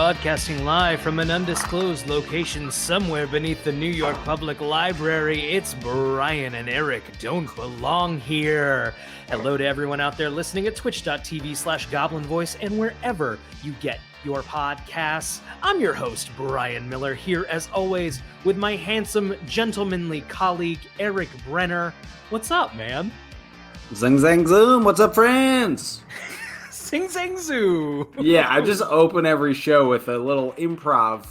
Broadcasting live from an undisclosed location somewhere beneath the New York Public Library, it's Brian and Eric don't belong here. Hello to everyone out there listening at twitch.tv/Goblin Voice and wherever you get your podcasts. I'm your host, Brian Miller, here as always with my handsome, gentlemanly colleague, Eric Brenner. What's up, man? Zing, zang, zoom. What's up, friends? Sing, zang, zoo. Yeah, I just open every show with a little improv,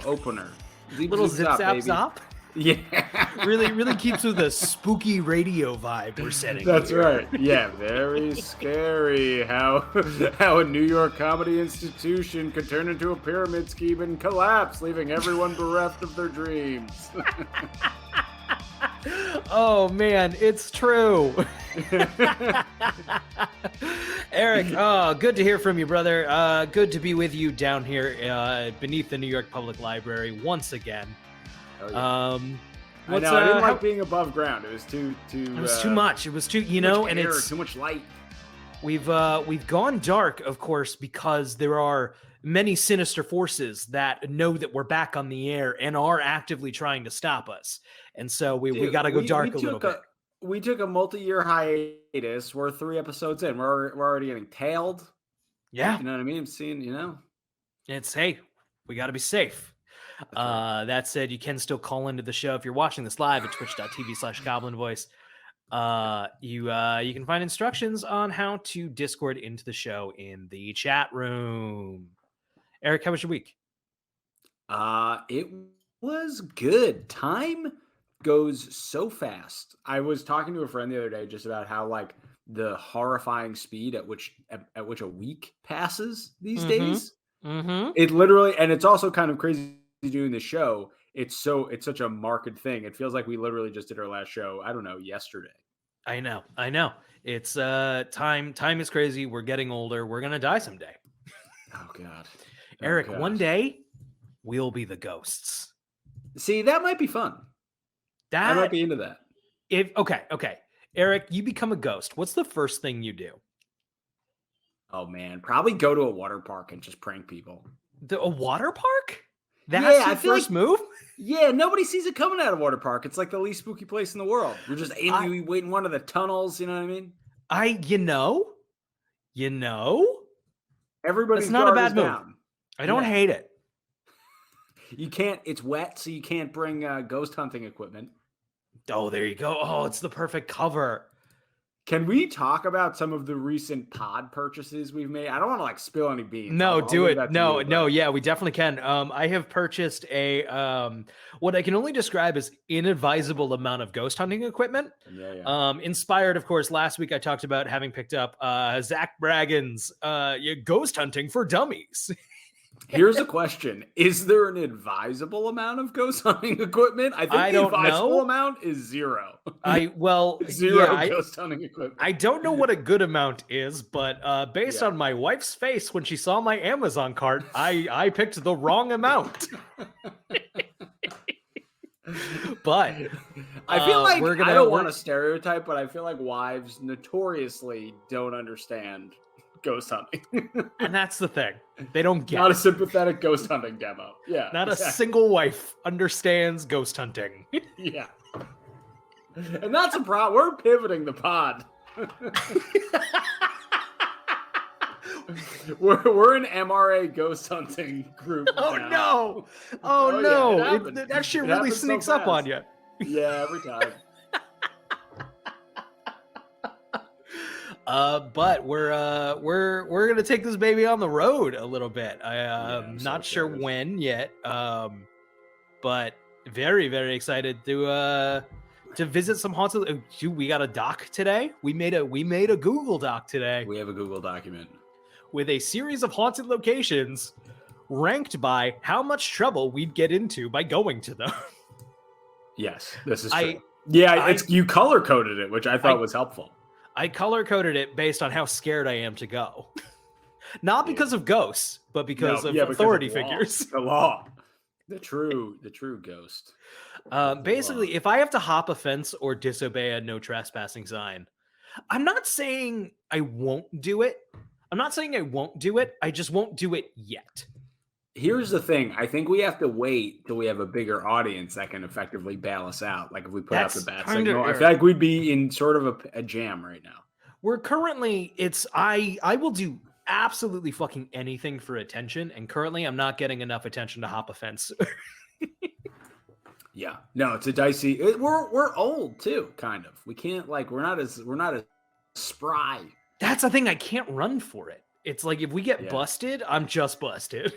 opener. Zip, little zip, zap, zop? Yeah. really keeps with the spooky radio vibe we're setting. That's here. right. Yeah, very scary how a New York comedy institution could turn into a pyramid scheme and collapse, leaving everyone bereft of their dreams. Oh man, it's true. Eric, good to hear from you, brother. Good to be with you down here beneath the New York Public Library once again. Oh, yeah. I know. I didn't like being above ground. It was too. It was too much. It was too, and it's too much light. We've gone dark, of course, because there are many sinister forces that know that we're back on the air and are actively trying to stop us. And so we got to go dark a little bit. We took a multi-year hiatus. We're 3 episodes in. We're already getting tailed. Yeah. You know what I mean? I'm seeing, It's, hey, we got to be safe. That said, you can still call into the show if you're watching this live at twitch.tv/Goblin Voice. You can find instructions on how to Discord into the show in the chat room. Eric, how was your week? It was good. Time goes so fast. I was talking to a friend the other day just about how the horrifying speed at which a week passes these days. Mm-hmm. It literally, and it's also kind of crazy doing the show. It's such a marked thing. It feels like we literally just did our last show, I don't know, yesterday. I know. It's time is crazy. We're getting older. We're gonna die someday. Oh God. Eric, one day we'll be the ghosts. See, that might be fun. I might be into that. Okay. Eric, you become a ghost. What's the first thing you do? Oh man, probably go to a water park and just prank people. A water park? That's your first move? Yeah, nobody sees it coming out of water park. It's like the least spooky place in the world. You're just you wait in one of the tunnels. You know what I mean? Everybody's not a bad move. Down. I don't hate it. You can't. It's wet, so you can't bring ghost hunting equipment. Oh, there you go. Oh, it's the perfect cover. Can we talk about some of the recent pod purchases we've made? I don't want to spill any beans. No, do it. No. Yeah, we definitely can. I have purchased a what I can only describe as inadvisable amount of ghost hunting equipment. Yeah. Inspired, of course. Last week I talked about having picked up Zach Bragan's Ghost Hunting for Dummies. Here's a question. Is there an advisable amount of ghost hunting equipment? I think the advisable amount is 0. Zero ghost hunting equipment. I don't know what a good amount is, but based on my wife's face when she saw my Amazon cart, I picked the wrong amount. But I feel like I don't want to stereotype, but I feel like wives notoriously don't understand ghost hunting. And that's the thing. They don't get Not a sympathetic ghost hunting demo. Yeah. Not a single wife understands ghost hunting. Yeah. And that's a problem. We're pivoting the pod. we're an MRA ghost hunting group. Oh now. No. It actually really sneaks up on you. Yeah, every time. But we're gonna take this baby on the road a little bit. I'm not sure when yet, but very, very excited to visit some haunted. We got a doc today. We made a Google Doc today. We have a Google document with a series of haunted locations ranked by how much trouble we'd get into by going to them. Yes, this is true. You color coded it, which I thought was helpful. I color-coded it based on how scared I am to go. Not because of ghosts, but because of authority figures. The law. The true ghost. Basically, if I have to hop a fence or disobey a no trespassing sign, I'm not saying I won't do it. I just won't do it yet. Here's the thing. I think we have to wait till we have a bigger audience that can effectively bail us out. Like if we put out the bat signal, I feel like we'd be in sort of a jam right now. We're currently, I will do absolutely fucking anything for attention, and currently I'm not getting enough attention to hop a fence. Yeah, no, it's a dicey. We're old too, kind of. We can't we're not as spry. That's the thing. I can't run for it. It's like if we get busted, I'm just busted.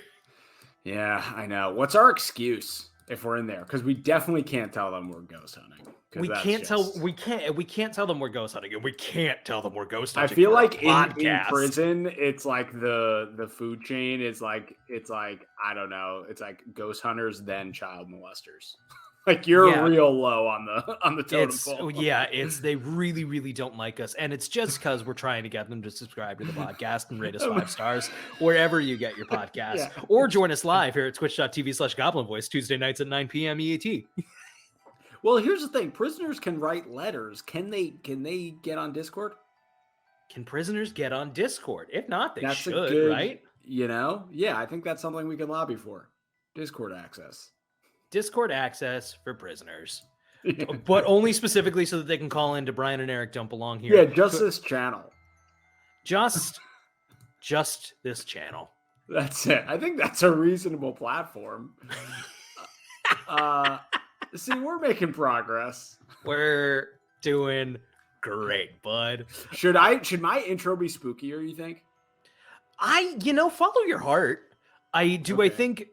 Yeah, I know. What's our excuse if we're in there? Because we definitely can't tell them we're ghost hunting. We can't tell them we're ghost hunting, and we can't tell them we're ghost hunting. I feel like in prison, it's like the food chain is it's like I don't know. It's like ghost hunters then child molesters. Like you're real low on the totem pole. Yeah, they really, really don't like us. And it's just because we're trying to get them to subscribe to the podcast and rate us 5 stars wherever you get your podcast. Yeah. Or join us live here at twitch.tv/Goblin Voice Tuesday nights at 9 p.m. EAT. Well, here's the thing. Prisoners can write letters. Can they get on Discord? Can prisoners get on Discord? If not, they should, right? Yeah, I think that's something we can lobby for. Discord access. Discord access for prisoners, but only specifically so that they can call into Brian and Eric Don't Belong Here. Yeah, just this channel. Just this channel. That's it. I think that's a reasonable platform. See, we're making progress. We're doing great, bud. Should my intro be spookier, you think? Follow your heart. I think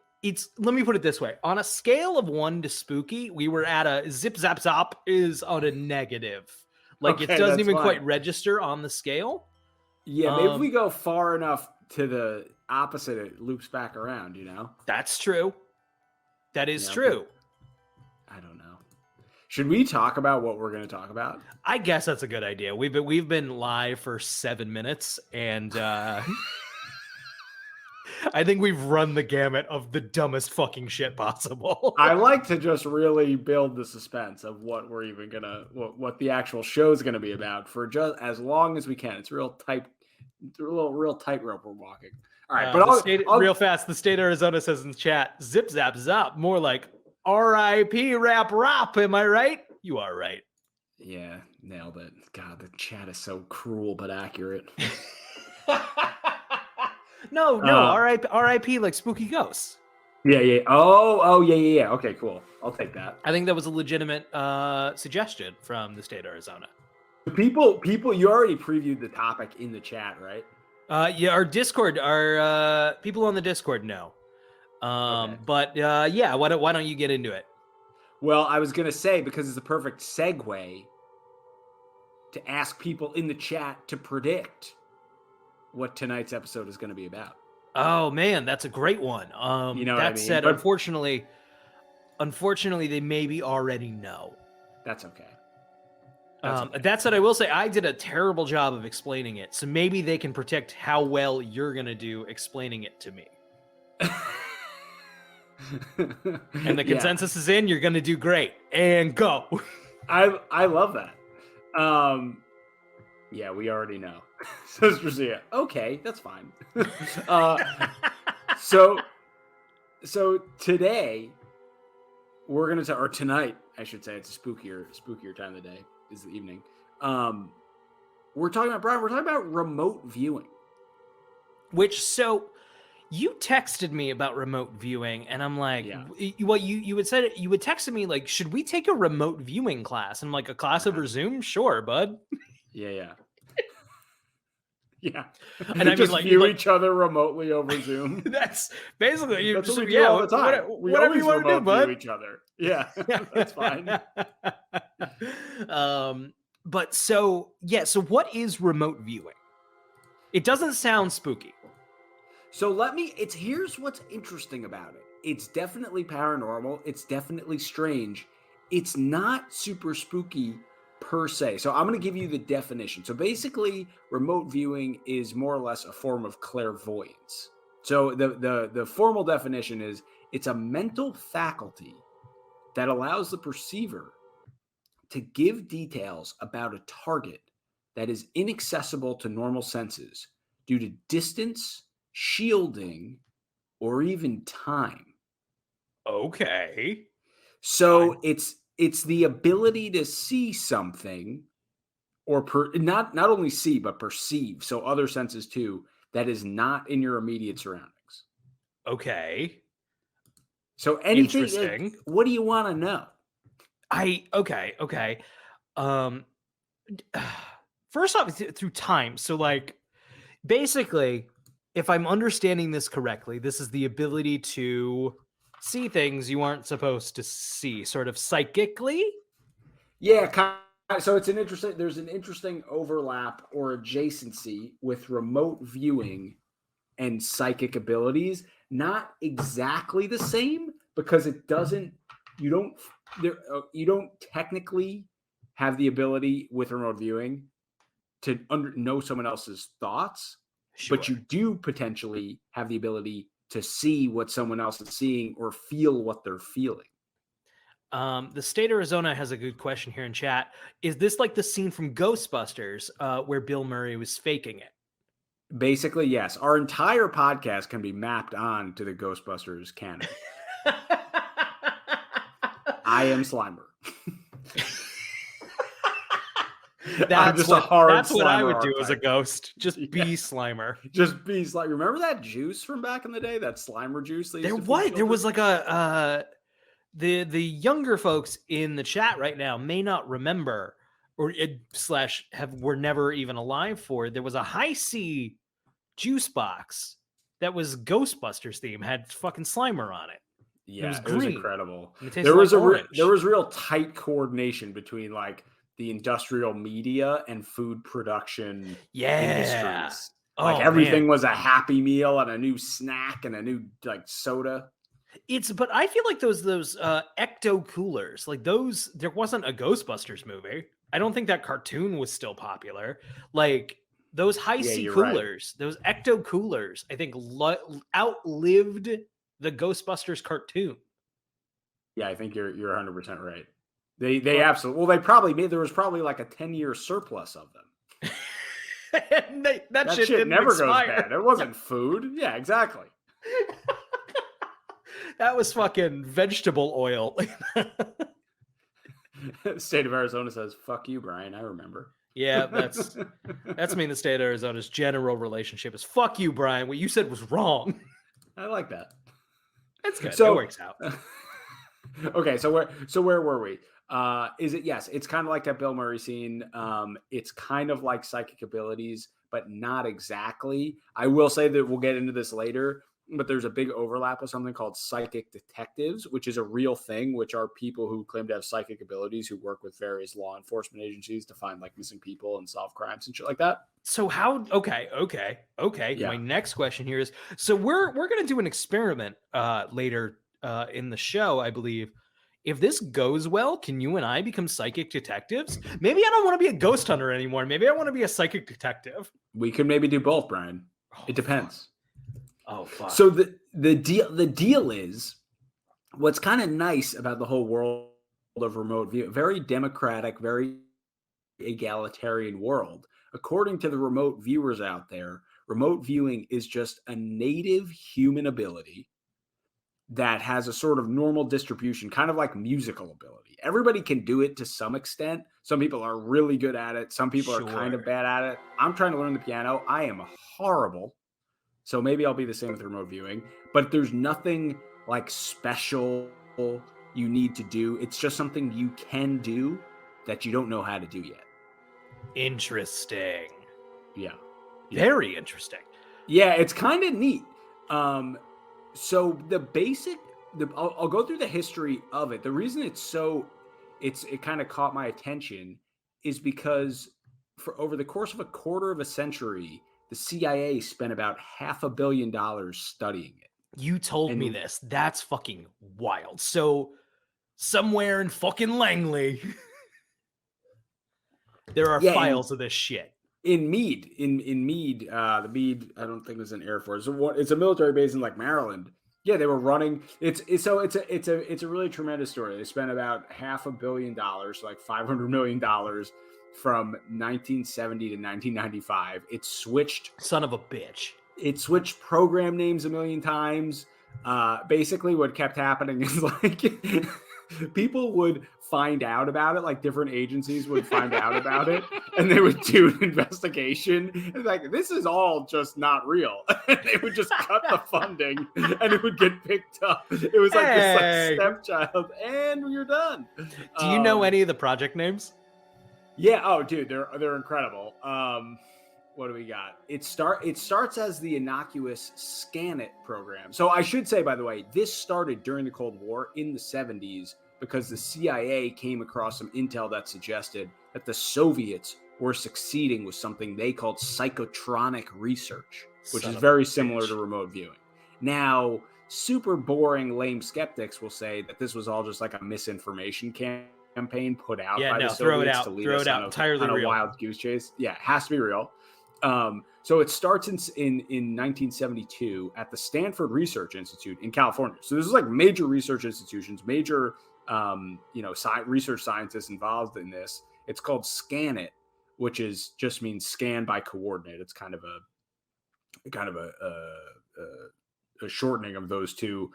let me put it this way. On a scale of 1 to spooky, we were at a zip zap zop is on a negative. It doesn't even quite register on the scale. Yeah, maybe if we go far enough to the opposite, it loops back around, That's true. That is true. I don't know. Should we talk about what we're going to talk about? I guess that's a good idea. We've been live for 7 minutes, and I think we've run the gamut of the dumbest fucking shit possible. I like to just really build the suspense of what we're even what the actual show is gonna be about for just as long as we can. It's real tightrope we're walking. All right, but real fast. The state of Arizona says in the chat, "Zip zap zop," more like R.I.P. rap rap. Am I right? You are right. Yeah, nailed it. God, the chat is so cruel but accurate. No, R.I.P. like spooky ghosts. Yeah. Oh, yeah. Okay, cool. I'll take that. I think that was a legitimate suggestion from the state of Arizona. People, you already previewed the topic in the chat, right? Yeah, our Discord, our people on the Discord know. But why don't you get into it? Well, I was gonna say because it's a perfect segue to ask people in the chat to predict what tonight's episode is going to be about. Oh man, that's a great one. That said, but unfortunately, they maybe already know. That's okay. That said, I will say I did a terrible job of explaining it, so maybe they can predict how well you're going to do explaining it to me. And the consensus is in. You're going to do great. And go. I love that. Yeah, we already know. Says Drazia. Okay, that's fine. So today we're gonna or tonight, I should say, it's a spookier time of the day, is the evening. We're talking about remote viewing. So you texted me about remote viewing, and I'm like, you would texted me like, should we take a remote viewing class? And I'm like, a class over Zoom? Sure, bud. Yeah. Yeah, and I just view each other remotely over Zoom. That's basically that's what we do all the time. Whatever you want to do, bud. View each other. Yeah, that's fine. So what is remote viewing? It doesn't sound spooky. So here's what's interesting about it. It's definitely paranormal. It's definitely strange. It's not super spooky per se. So I'm going to give you the definition. So basically, remote viewing is more or less a form of clairvoyance. So the formal definition is it's a mental faculty that allows the perceiver to give details about a target that is inaccessible to normal senses due to distance, shielding, or even time. Okay. So it's the ability to see something or not only see but perceive, so other senses too, that is not in your immediate surroundings. Okay. So anything, like, Interesting. what do you want to know? Okay. Um First off, through time. So like basically, if I'm understanding this correctly, this is the ability to see things you aren't supposed to see, sort of psychically. Yeah, so there's an interesting overlap or adjacency with remote viewing and psychic abilities. Not exactly the same, because you don't you don't technically have the ability with remote viewing to know someone else's thoughts, but Sure. you do potentially have the ability to see what someone else is seeing or feel what they're feeling. The state of Arizona has a good question here in chat. Is this like the scene from Ghostbusters where Bill Murray was faking it? Basically, yes. Our entire podcast can be mapped on to the Ghostbusters canon. I am Slimer. I'm just a hard that's what I Slimer would do as a archetype. ghost. Just Yeah. be Slimer. Just be Slimer. Remember that juice from back in the day? That Slimer juice they used There to feed was children? like a the younger folks in the chat right now may not remember or slash were never even alive for. There was a high C juice box that was Ghostbusters theme, had fucking Slimer on it. It was Yeah, it was green. incredible. And it tasted There was like orange. there was real tight coordination between like the industrial media and food production industries. Like Oh everything man. was a Happy Meal and a new snack and a new like soda. But I feel like those ecto coolers, like those, there wasn't a Ghostbusters movie. I don't think that cartoon was still popular. Like those high Yeah, C you're right. coolers, those ecto coolers, I think outlived the Ghostbusters cartoon. Yeah, I think you're 100% right. They absolutely, well, they probably made, there was probably like a 10-year surplus of them. That shit Shit didn't never expire. goes bad. It wasn't food. Yeah, exactly. That was fucking vegetable oil. State of Arizona says, "Fuck you, Brian. I remember." Yeah, that's me in the state of Arizona's general relationship is fuck you, Brian. What you said was wrong. I like that. That's good. So it works out. Okay, so where were we? Is it, yes, it's kind of like that Bill Murray scene. It's kind of like psychic abilities, but not exactly. I will say that we'll get into this later, but there's a big overlap with something called psychic detectives, which is a real thing, which are people who claim to have psychic abilities who work with various law enforcement agencies to find like missing people and solve crimes and shit like that. So how okay. Yeah. My next question here is, so we're gonna do an experiment later in the show, I believe. If this goes well, can you and I become psychic detectives? Maybe I don't want to be a ghost hunter anymore. Maybe I want to be a psychic detective. We could maybe do both, Brian. It depends. Oh fuck. So the deal is, what's kind of nice about the whole world of remote view, very democratic, very egalitarian world. According to the remote viewers out there, remote viewing is just a native human ability that has a sort of normal distribution, kind of like musical ability. Everybody can do it to some extent. Some people are really good at it. Some people are kind of bad at it. I'm trying to learn the piano. I am horrible. So maybe I'll be the same with remote viewing, but there's nothing like special you need to do. It's just something you can do that you don't know how to do yet. Interesting. Yeah. Very interesting. Yeah, it's kind of neat. So the basic, I'll go through the history of it. The reason it kind of caught my attention is because for over the course of a quarter of a century, the CIA spent about $500 million studying it. You told me this. That's fucking wild. So somewhere in fucking Langley, there are files of this shit. In Meade, in Meade, the Meade, I don't think it was an Air Force. It's a military base in like Maryland. Yeah, they were running. It's a really tremendous story. They spent about $500 million, so like $500 million from 1970 to 1995. It switched. Son of a bitch. It switched program names a million times. Basically, what kept happening is like people would find out about it, like different agencies would find out about it, and they would do an investigation. And like, this is all just not real. And they would just cut the funding, and it would get picked up. It was like this Hey! like stepchild, and you're done. Do you know any of the project names? Yeah. Oh, dude, they're incredible. What do we got? It starts as the innocuous Scan It program. So I should say, by the way, this started during the Cold War in the 70s because the CIA came across some intel that suggested that the Soviets were succeeding with something they called psychotronic research, which is very similar to remote viewing. Now, super boring, lame skeptics will say that this was all just like a misinformation campaign put out by the Soviets to lead us on a wild goose chase. Yeah, it has to be real. So it starts in 1972 at the Stanford Research Institute in California. So this is like major research institutions, major research scientists involved in this. It's called Scan It, which just means scan by coordinate. It's kind of a shortening of those two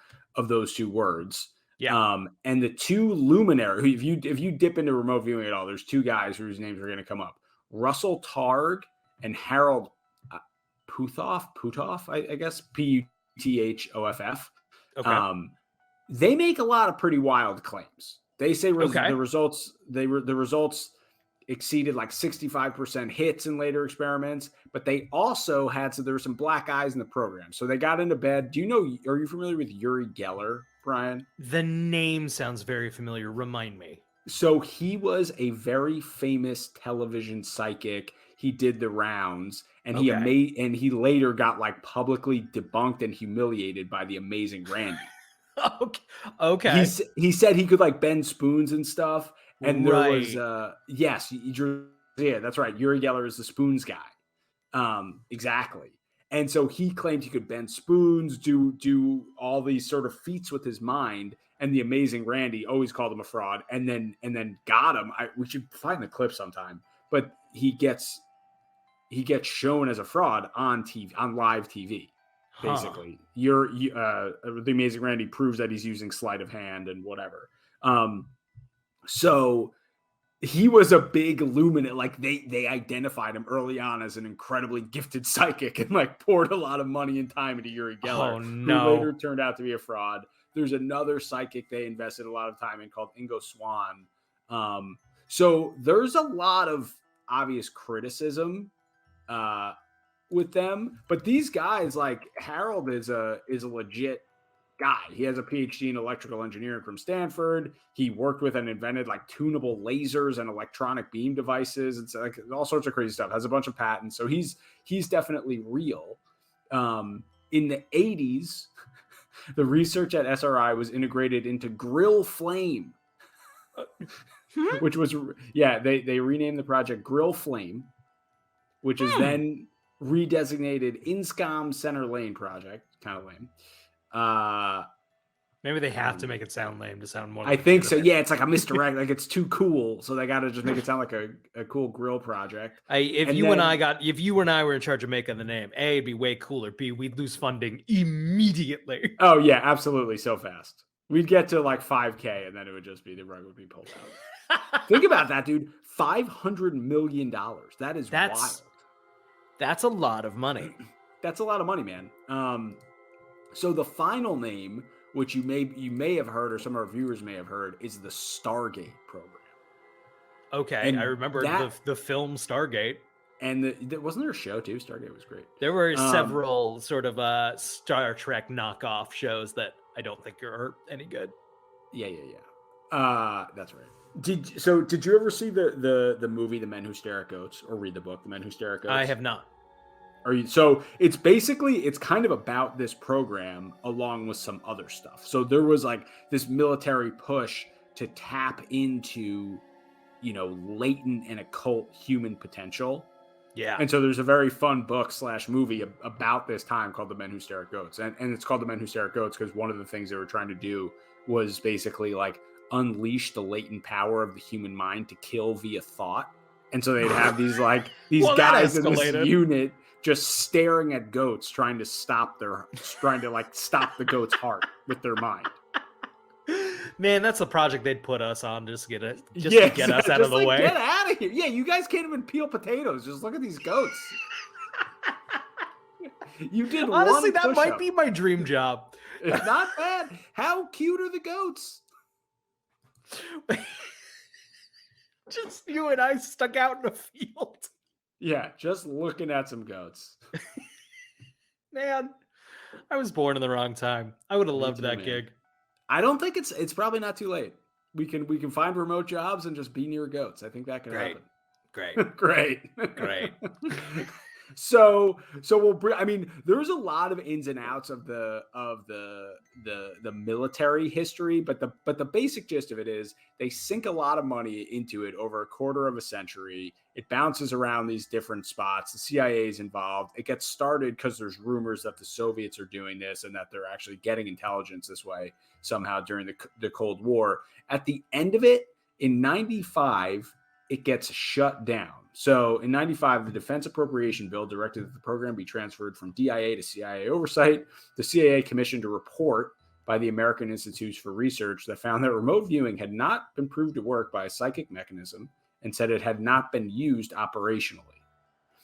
words. Yeah. And the two luminaries, if you dip into remote viewing at all, there's two guys whose names are going to come up: Russell Targ and Harold Puthoff, I guess, Puthoff. Okay. They make a lot of pretty wild claims. They say Okay. the results exceeded like 65% hits in later experiments, but they also there were some black eyes in the program. So they got into bed. Are you familiar with Uri Geller, Brian? The name sounds very familiar. Remind me. So he was a very famous television psychic. He did the rounds, and he later got like publicly debunked and humiliated by the Amazing Randy. Okay. He said he could like bend spoons and stuff, and there was that's right. Uri Geller is the spoons guy. Exactly. And so he claimed he could bend spoons, do all these sort of feats with his mind. And the Amazing Randy always called him a fraud, and then got him. We should find the clip sometime. But he gets shown as a fraud on TV, on live TV. Basically, the Amazing Randy proves that he's using sleight of hand and whatever. So he was a big luminant. Like they identified him early on as an incredibly gifted psychic and like poured a lot of money and time into Uri Geller, who later turned out to be a fraud. There's another psychic they invested a lot of time in called Ingo Swann. So there's a lot of obvious criticism with them, but these guys, like Harold, is a legit guy. He has a PhD in electrical engineering from Stanford. He worked with and invented like tunable lasers and electronic beam devices. It's like all sorts of crazy stuff. Has a bunch of patents, so he's definitely real. In the 80s, the research at SRI was integrated into Grill Flame, which was they renamed the project Grill Flame, which is then redesignated Inscom Center Lane project. Kind of lame. Maybe they have to make it sound lame to sound more. I think so. Yeah, it's like a misdirect. Like it's too cool, so they got to just make it sound like a cool grill project. If you and I were in charge of making the name, A, it'd be way cooler. B, we'd lose funding immediately. Oh yeah, absolutely, so fast. We'd get to like 5K, and then it would just be the rug would be pulled out. Think about that, dude. $500 million. That's wild. That's a lot of money. That's a lot of money, man. So the final name, which you may have heard, or some of our viewers may have heard, is the Stargate Program. Okay, and I remember the film Stargate. And wasn't there a show too? Stargate was great. There were several sort of Star Trek knockoff shows that I don't think are any good. Yeah. That's right. Did you ever see the movie The Men Who Stare at Goats, or read the book The Men Who Stare at Goats? I have not. So it's kind of about this program along with some other stuff. So there was like this military push to tap into, latent and occult human potential. Yeah. And so there's a very fun book / movie about this time called The Men Who Stare at Goats. And it's called The Men Who Stare at Goats because one of the things they were trying to do was basically like unleash the latent power of the human mind to kill via thought. And so they'd have these Well, that guys in this escalated. unit just staring at goats, trying to stop the goat's heart with their mind. Man, that's a project they'd put us on to get us out of the way. Get out of here. Yeah, you guys can't even peel potatoes. Just look at these goats. You did Honestly, one that push-up. might be my dream job. It's not bad. How cute are the goats? Just you and I stuck out in a field. Yeah, just looking at some goats. Man, I was born in the wrong time. I would have loved too, that man. gig. I don't think it's probably not too late. We can find remote jobs and just be near goats. I think that could happen. Great. Great. So I mean, there's a lot of ins and outs of the military history, but the basic gist of it is they sink a lot of money into it over a quarter of a century. It bounces around these different spots. The CIA is involved. It gets started because there's rumors that the Soviets are doing this and that they're actually getting intelligence this way somehow during the Cold War. At the end of it, in 95, it gets shut down. So in 95, the Defense Appropriation Bill directed that the program be transferred from DIA to CIA oversight. The CIA commissioned a report by the American Institutes for Research that found that remote viewing had not been proved to work by a psychic mechanism and said it had not been used operationally.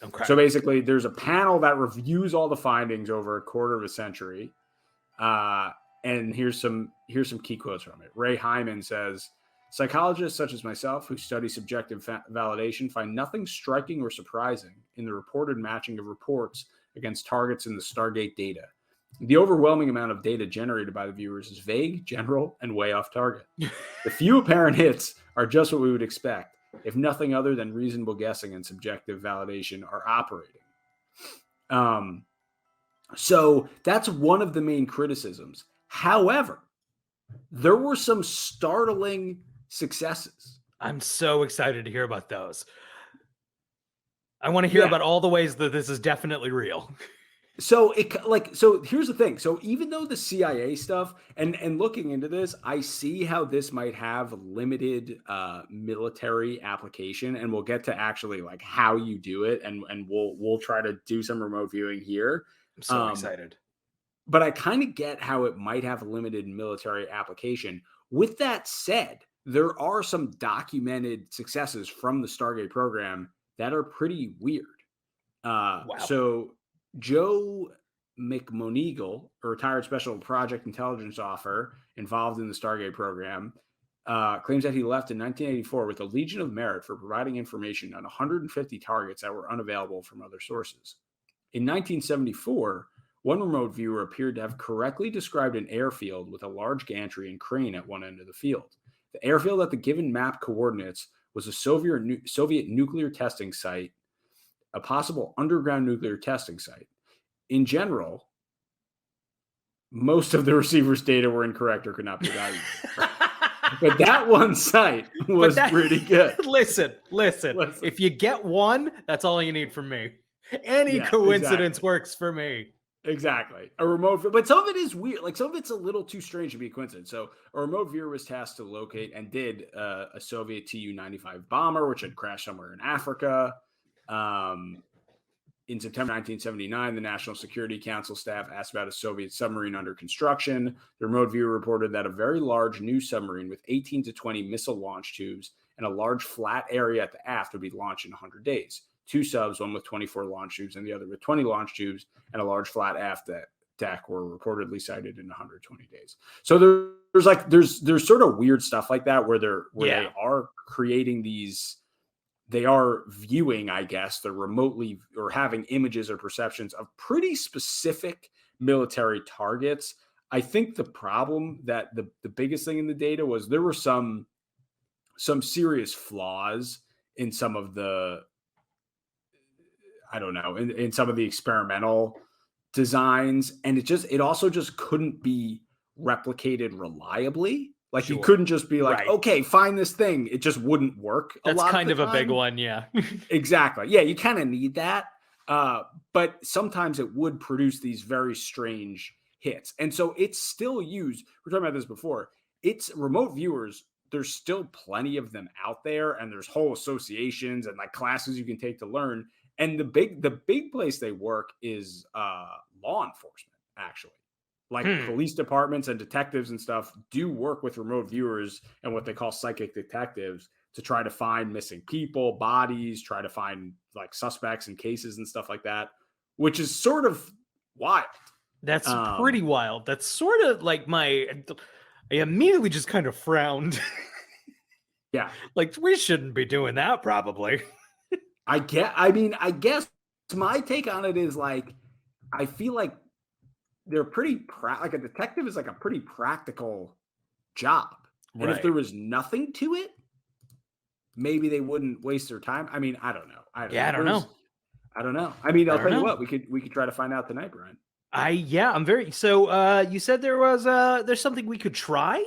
Okay. So basically, there's a panel that reviews all the findings over a quarter of a century. And here's some key quotes from it. Ray Hyman says, "Psychologists such as myself who study subjective validation find nothing striking or surprising in the reported matching of reports against targets in the Stargate data. The overwhelming amount of data generated by the viewers is vague, general, and way off target. The few apparent hits are just what we would expect, if nothing other than reasonable guessing and subjective validation are operating." So that's one of the main criticisms. However, there were some startling successes. I'm so excited to hear about those. I want to hear about all the ways that this is definitely real. So here's the thing. So even though the CIA stuff and looking into this, I see how this might have limited military application, and we'll get to actually like how you do it, and we'll try to do some remote viewing here. I'm so excited. But I kind of get how it might have a limited military application. With that said, there are some documented successes from the Stargate program that are pretty weird. Wow. So Joe McMoneagle, a retired special project intelligence officer involved in the Stargate program, claims that he left in 1984 with a Legion of Merit for providing information on 150 targets that were unavailable from other sources. In 1974, one remote viewer appeared to have correctly described an airfield with a large gantry and crane at one end of the field. The airfield at the given map coordinates was a Soviet nuclear testing site, a possible underground nuclear testing site. In general, most of the receiver's data were incorrect or could not be valued. But that one site was pretty good. Listen. If you get one, that's all you need from me. Any coincidence works for me. Exactly. A remote, but some of it is weird. Like some of it's a little too strange to be a coincidence. So a remote viewer was tasked to locate and did a Soviet Tu-95 bomber, which had crashed somewhere in Africa. In September 1979, the National Security Council staff asked about a Soviet submarine under construction. The remote viewer reported that a very large new submarine with 18 to 20 missile launch tubes and a large flat area at the aft would be launched in 100 days. Two subs, one with 24 launch tubes and the other with 20 launch tubes and a large flat aft deck were reportedly sighted in 120 days. So there's sort of weird stuff like that where they are creating these, they are viewing, I guess, they're remotely or having images or perceptions of pretty specific military targets. I think the problem that the biggest thing in the data was there were some serious flaws in some of the, I don't know, in some of the experimental designs. And it also just couldn't be replicated reliably. Like you couldn't just be like, okay, find this thing. It just wouldn't work. That's kind of a big one. Yeah, exactly. Yeah. You kind of need that. But sometimes it would produce these very strange hits. And so it's still used. We're talking about this before. It's remote viewers there's still plenty of them out there, and there's whole associations and like classes you can take to learn. And the big place they work is law enforcement, actually. Like Hmm. police departments and detectives and stuff do work with remote viewers and what they call psychic detectives to try to find missing people, bodies, try to find like suspects and cases and stuff like that, which is sort of wild. That's Um, pretty wild. That's sort of like I immediately just kind of frowned. yeah, Like, we shouldn't be doing that, probably. I guess my take on it is like, I feel like they're like a detective is like a pretty practical job. And if Right. there was nothing to it, maybe they wouldn't waste their time. I mean, I don't know. Yeah, I don't know. I don't know. I mean, I I'll don't tell you know. what, we could try to find out tonight, Brian. I'm very you said there's something we could try?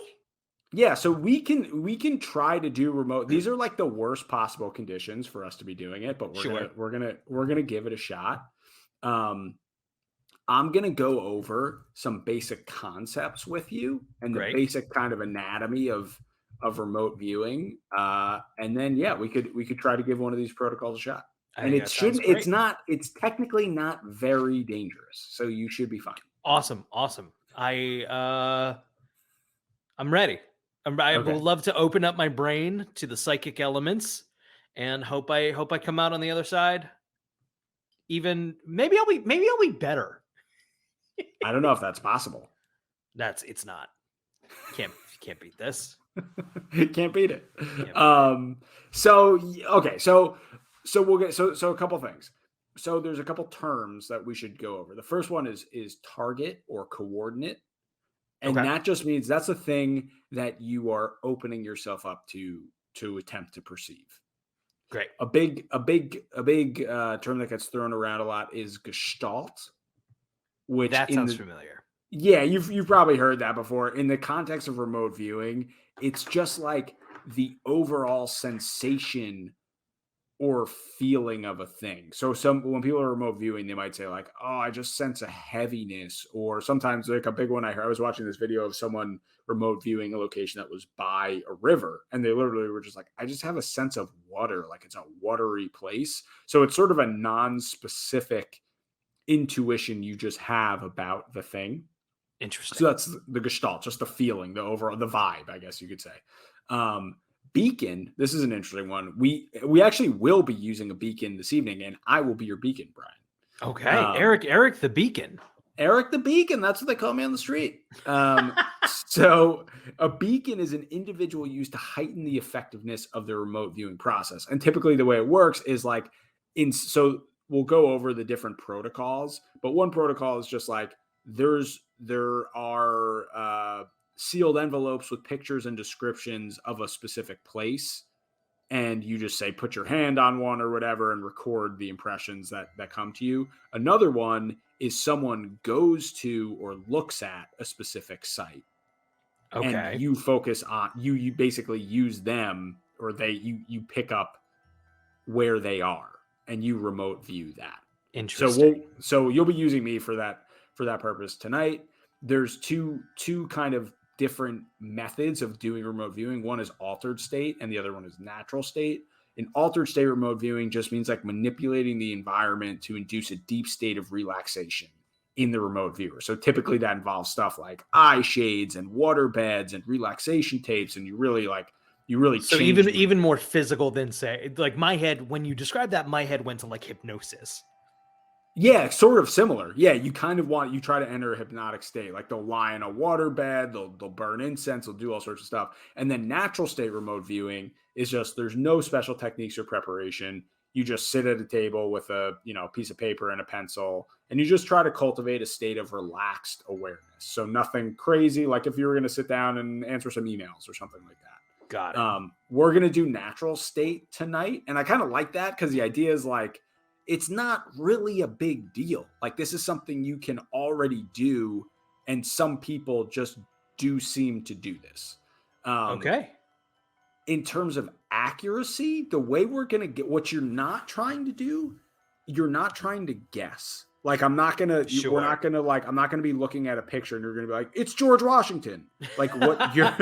Yeah, so we can try to do remote. These are like the worst possible conditions for us to be doing it, but Sure. we're gonna give it a shot. Um, I'm gonna go over some basic concepts with you and the Great. basic kind of anatomy of remote viewing, and then yeah, we could try to give one of these protocols a shot. I And think it that sounds shouldn't. great. It's technically not very dangerous, so you should be fine. Awesome. Awesome. I'm ready. I Okay. would love to open up my brain to the psychic elements and hope I come out on the other side. Even maybe I'll be better. I don't know if that's possible. It's not. Can't beat this. Can't beat it. Can't beat it. Okay. So we'll get so a couple things. So there's a couple terms that we should go over. The first one is target or coordinate. And Okay. that just means that's a thing that you are opening yourself up to attempt to perceive. Great. A big term that gets thrown around a lot is Gestalt, which That in sounds the familiar. yeah, you've probably heard that before. In the context of remote viewing, it's just like the overall sensation or feeling of a thing. So when people are remote viewing, they might say like, "Oh, I just sense a heaviness," or sometimes like a big one I heard. I was watching this video of someone remote viewing a location that was by a river, and they literally were just like, "I just have a sense of water, like it's a watery place." So it's sort of a non-specific intuition you just have about the thing. Interesting. So that's the Gestalt, just the feeling, the overall, the vibe, I guess you could say. Um, beacon. This is an interesting one. We actually will be using a beacon this evening, and I will be your beacon, Brian. Okay. Eric the Beacon. Eric the Beacon. That's what they call me on the street. So a beacon is an individual used to heighten the effectiveness of the remote viewing process. And typically the way it works is like so we'll go over the different protocols, but one protocol is just like there are sealed envelopes with pictures and descriptions of a specific place, and you just say put your hand on one or whatever and record the impressions that come to you. Another one is someone goes to or looks at a specific site, and Okay. you focus on you basically use them, or you pick up where they are and you remote view that. Interesting. So you'll be using me for that purpose tonight. There's two kind of different methods of doing remote viewing. One is altered state and the other one is natural state. In altered state remote viewing just means like manipulating the environment to induce a deep state of relaxation in the remote viewer. So typically that involves stuff like eye shades and water beds and relaxation tapes, and you really So change even more physical than say like my head when you describe that my head went to like hypnosis. Yeah, sort of similar. Yeah, you try to enter a hypnotic state. Like they'll lie in a water bed, they'll burn incense, they'll do all sorts of stuff. And then natural state remote viewing is just there's no special techniques or preparation. You just sit at a table with a piece of paper and a pencil, and you just try to cultivate a state of relaxed awareness. So nothing crazy, like if you were going to sit down and answer some emails or something like that. Got it. We're going to do natural state tonight, and I kind of like that because the idea is like it's not really a big deal. Like this is something you can already do, and some people just do seem to do this. Okay. In terms of accuracy, the way we're going to get what you're not trying to do, you're not trying to guess. Like we're not going to be looking at a picture and you're going to be like, it's George Washington. Like what you're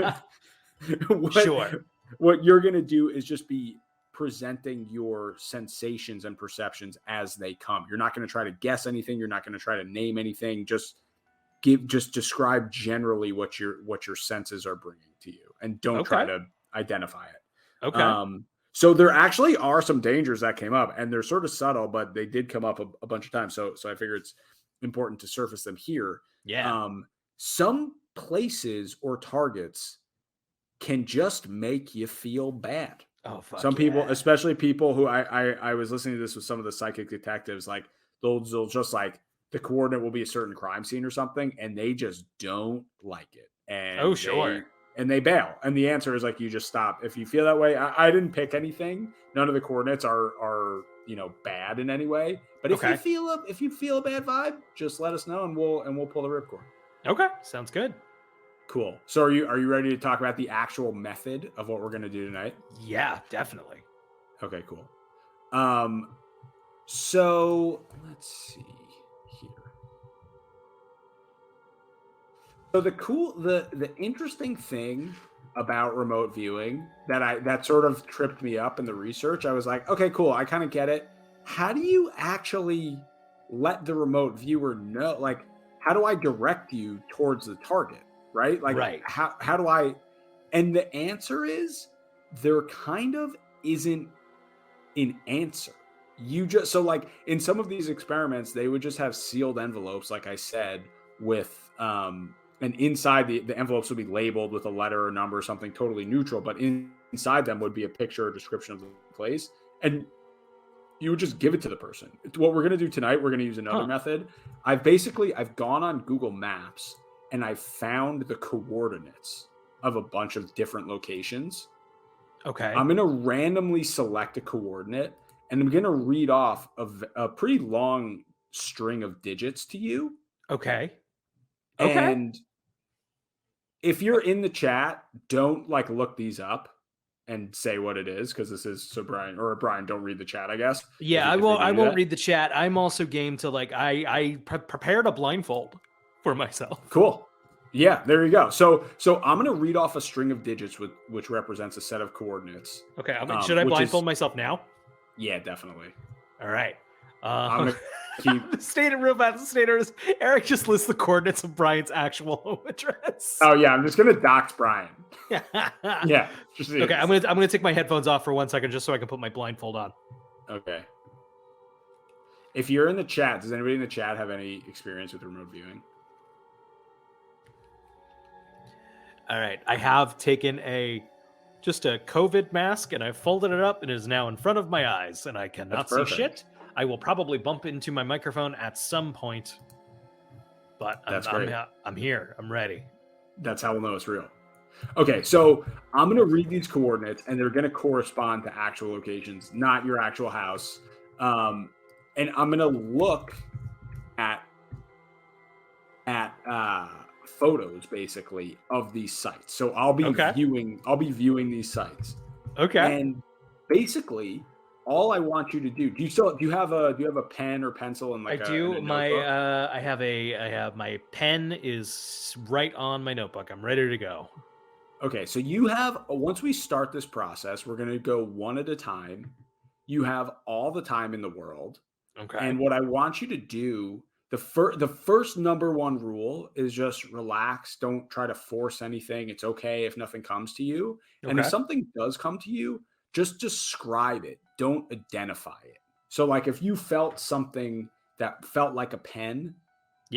Sure. What you're going to do is just be presenting your sensations and perceptions as they come. You're not going to try to guess anything. You're not going to try to name anything. Just describe generally what your senses are bringing to you, and don't try to identify it. Okay. So there actually are some dangers that came up, and they're sort of subtle, but they did come up a bunch of times. So I figure it's important to surface them here. Yeah. Some places or targets can just make you feel bad. Oh, fuck. Some people, especially people who I was listening to this with some of the psychic detectives, like they'll just like, the coordinate will be a certain crime scene or something, and they just don't like it. And they bail. And the answer is like, you just stop. If you feel that way, I didn't pick anything. None of the coordinates are bad in any way. But if you feel a bad vibe, just let us know, and we'll pull the ripcord. Okay, sounds good. Cool. So are you ready to talk about the actual method of what we're going to do tonight? Yeah, definitely. Okay, cool. So let's see here. So the interesting thing about remote viewing that sort of tripped me up in the research, I was like, okay, cool, I kind of get it. How do you actually let the remote viewer know? Like, how do I direct you towards the target? Right? Like, how do I? And the answer is, there kind of isn't an answer. So like in some of these experiments, they would just have sealed envelopes, like I said, with and inside the envelopes would be labeled with a letter or number or something totally neutral, but inside them would be a picture or description of the place, and you would just give it to the person. What we're going to do tonight, we're going to use another method. I've gone on Google Maps, and I found the coordinates of a bunch of different locations. Okay. I'm going to randomly select a coordinate, and I'm going to read off a pretty long string of digits to you. Okay. And if you're in the chat, don't like look these up and say what it is, because this is Brian, don't read the chat, I guess. Yeah, I won't read the chat. I'm also game to like, I prepared a blindfold for myself. Cool. Yeah, there you go. So I'm going to read off a string of digits which represents a set of coordinates. Okay. Should I blindfold myself now? Yeah, definitely. All right. I'm going to keep stated real fast. Staters. Eric just lists the coordinates of Brian's actual home address. Oh yeah, I'm just going to dox Brian. Yeah. Okay, I'm going to take my headphones off for 1 second just so I can put my blindfold on. Okay. If you're in the chat, does anybody in the chat have any experience with remote viewing? All right. I have taken just a COVID mask, and I've folded it up, and it is now in front of my eyes, and I cannot see shit. I will probably bump into my microphone at some point, but I'm here. I'm ready. That's how we'll know it's real. Okay, so I'm going to read these coordinates, and they're going to correspond to actual locations, not your actual house. And I'm going to look at photos basically of these sites. So I'll be viewing these sites. Okay. And basically, all I want you to do. Do you have a pen or pencil and like? I do. I have my pen is right on my notebook. I'm ready to go. Okay, so once we start this process, we're going to go one at a time. You have all the time in the world. Okay. And what I want you to do, the first number one rule is just relax. Don't try to force anything. It's okay if nothing comes to you. Okay. And if something does come to you, just describe it. Don't identify it. So like if you felt something that felt like a pen,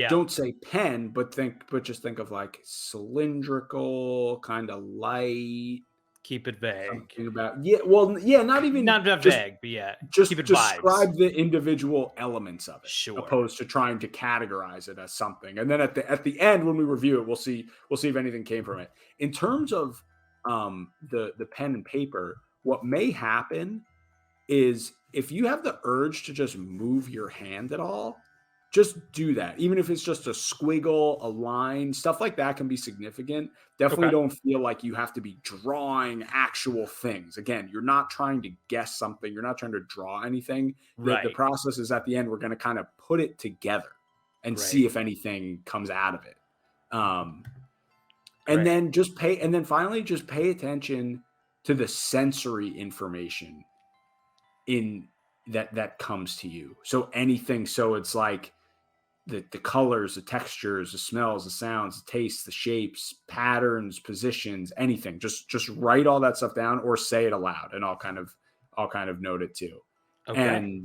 don't say pen, but just think of like cylindrical, kind of light. Keep it vague. Not vague, but yeah. Just keep it describe vibes. the individual elements of it, sure, opposed to trying to categorize it as something. And then at the end, when we review it, we'll see if anything came from it. In terms of the pen and paper, what may happen is if you have the urge to just move your hand at all, just do that. Even if it's just a squiggle, a line, stuff like that can be significant. Definitely don't feel like you have to be drawing actual things. Again, you're not trying to guess something. You're not trying to draw anything. The process is at the end, we're going to kind of put it together and see if anything comes out of it. And then finally just pay attention to the sensory information in that comes to you. So anything, so it's like the colors, the textures, the smells, the sounds, the tastes, the shapes, patterns, positions, anything. Just write all that stuff down or say it aloud, and I'll kind of note it too. Okay.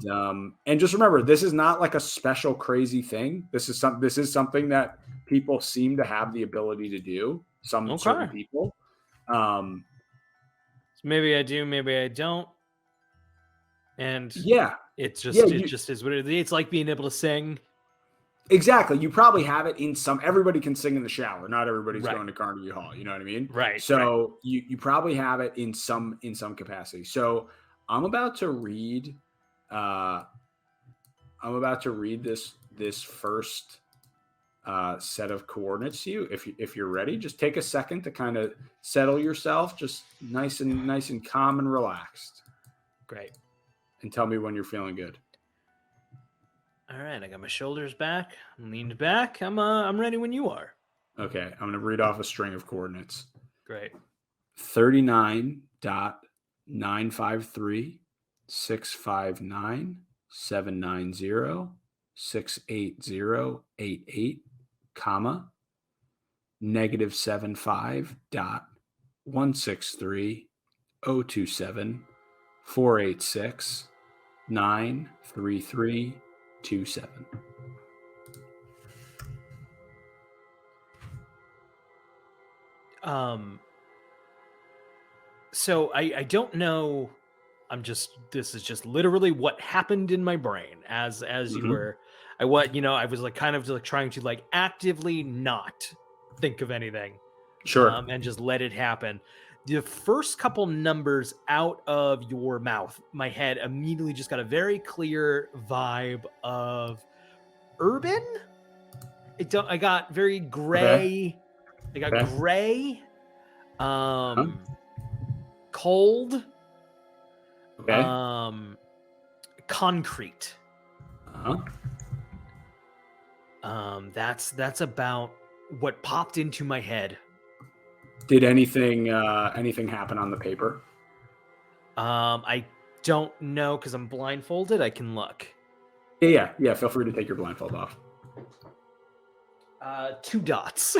And just remember, this is not like a special crazy thing. This is something that people seem to have the ability to do. Some certain people. So maybe I do, maybe I don't. And it just is what it is. It's like being able to sing. Exactly. You probably have it in some. Everybody can sing in the shower. Not everybody's going to Carnegie Hall. You know what I mean? Right. So you probably have it in some capacity. So I'm about to read. I'm about to read this first set of coordinates to you. If you're ready, just take a second to kind of settle yourself, just nice and calm and relaxed. Great. And tell me when you're feeling good. All right, I got my shoulders back. I'm leaned back. I'm ready when you are. Okay, I'm going to read off a string of coordinates. Great. 39.953.659.790.68088, comma, -75.163.027.486.93327. So I don't know. This is just literally what happened in my brain as you were. I was like kind of like trying to like actively not think of anything. Sure. And just let it happen. The first couple numbers out of your mouth, my head immediately just got a very clear vibe of urban. I got very gray. I got gray. Cold. Okay. Concrete. That's about what popped into my head. Did anything happen on the paper? I don't know because I'm blindfolded. I can look. Yeah. Feel free to take your blindfold off. 2 dots.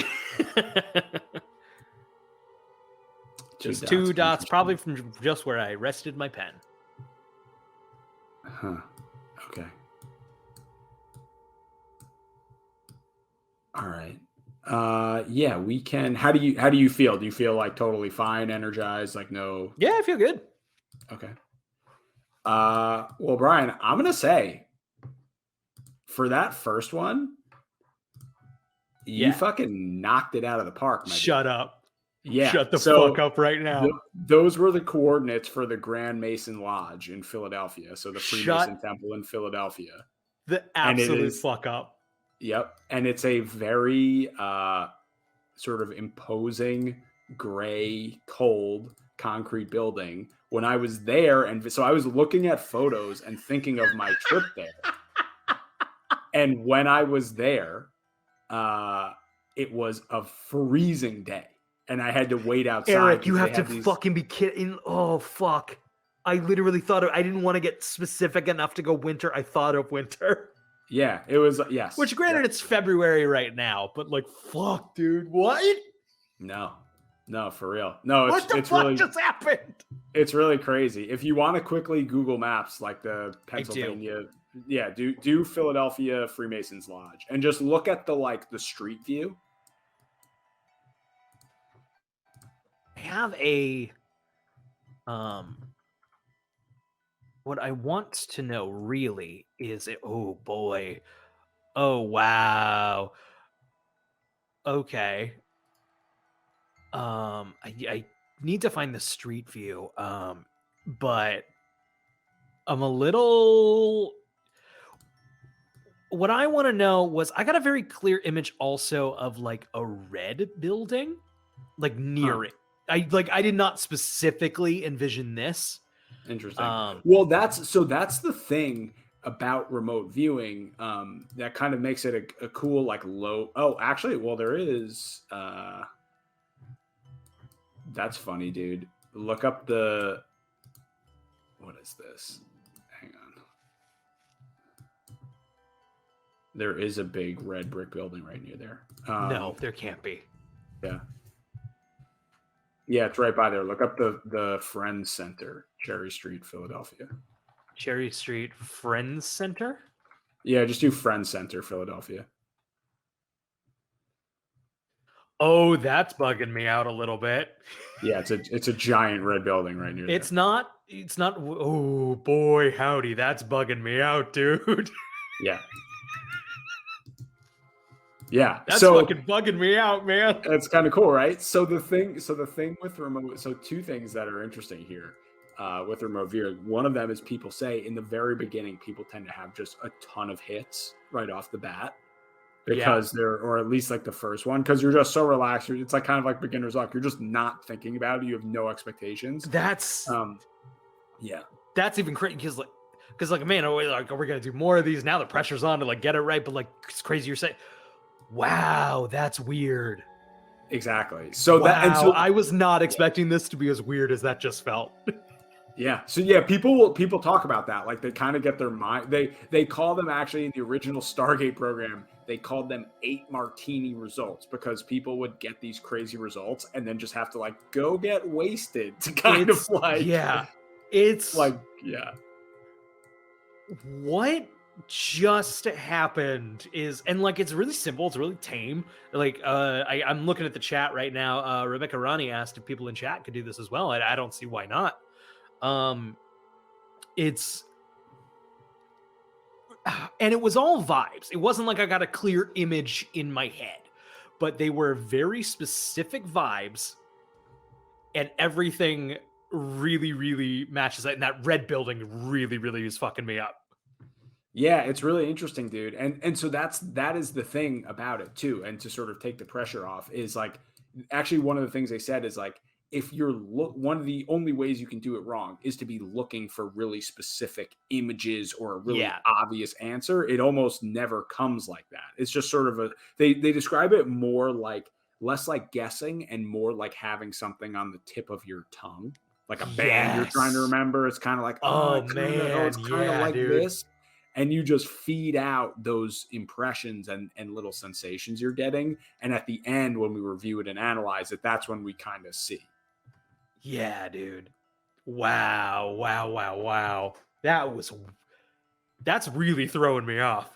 Just 2 dots, probably from just where I rested my pen. Okay. All right. Yeah, we can. How do you feel? Do you feel like totally fine, energized, like no? Yeah, I feel good. Okay. Well, Brian, I'm gonna say for that first one, you fucking knocked it out of the park, my Shut up. Yeah. Shut the fuck up right now. Those were the coordinates for the Grand Mason Lodge in Philadelphia. So the Freemason Temple in Philadelphia. The absolute fuck up. Yep. And it's a very sort of imposing, gray, cold concrete building. When I was there, and so I was looking at photos and thinking of my trip there. And when I was there, it was a freezing day. And I had to wait outside. Eric, you have to fucking be kidding. Oh, fuck. I literally thought I didn't want to get specific enough to go winter. I thought of winter. Yeah, it was, yes. Which, granted, it's February right now, but like, fuck, dude. What? No, for real. No, what the fuck just happened? It's really crazy. If you want to quickly Google Maps, like the Pennsylvania, do Philadelphia Freemasons Lodge and just look at the street view. I have a what I want to know really is oh boy. Oh wow. Okay. I need to find the street view. But I'm a little. What I want to know was I got a very clear image also of like a red building, like near it. I did not specifically envision this. Interesting. Well, that's the thing about remote viewing that kind of makes it a cool, like low. Oh, actually, well, there is. That's funny, dude. Look up the. What is this? Hang on. There is a big red brick building right near there. No, there can't be. Yeah. Yeah, it's right by there. Look up the Friends Center, Cherry Street, Philadelphia. Cherry Street Friends Center? Yeah, just do Friends Center, Philadelphia. Oh, that's bugging me out a little bit. Yeah, it's a giant red building right near there. It's not. Oh boy, howdy, that's bugging me out, dude. Yeah. Yeah. That's fucking bugging me out, man. That's kind of cool, right? So the thing with remote, so two things that are interesting here with remote viewing. One of them is people say in the very beginning, people tend to have just a ton of hits right off the bat because they're, or at least like the first one, because you're just so relaxed. It's like kind of like beginner's luck. You're just not thinking about it. You have no expectations. That's yeah. That's even crazy because like man, are we gonna do more of these now? The pressure's on to like get it right, but like it's crazy. You're saying. Wow, that's weird. Exactly. So I was not expecting this to be as weird as that just felt. Yeah. So yeah, people talk about that. Like they kind of get their mind. They call them actually in the original Stargate program. They called them 8 martini results because people would get these crazy results and then just have to like go get wasted to kind of like it's like what just happened is, and like it's really simple, it's really tame. Like I'm looking at the chat right now. Rebecca Ronnie asked if people in chat could do this as well. I don't see why not. It's and it was all vibes. It wasn't like I got a clear image in my head, but they were very specific vibes, and everything really, really matches that. And that red building really, really is fucking me up. Yeah, it's really interesting, dude. And so that is the thing about it too. And to sort of take the pressure off is like, actually one of the things they said is like, if you're one of the only ways you can do it wrong is to be looking for really specific images or a really obvious answer. It almost never comes like that. It's just sort of they describe it more like less like guessing and more like having something on the tip of your tongue, like a band you're trying to remember. It's kind of like, it's kind of like this. And you just feed out those impressions and little sensations you're getting. And at the end, when we review it and analyze it, that's when we kind of see. Yeah, dude. Wow. That's really throwing me off.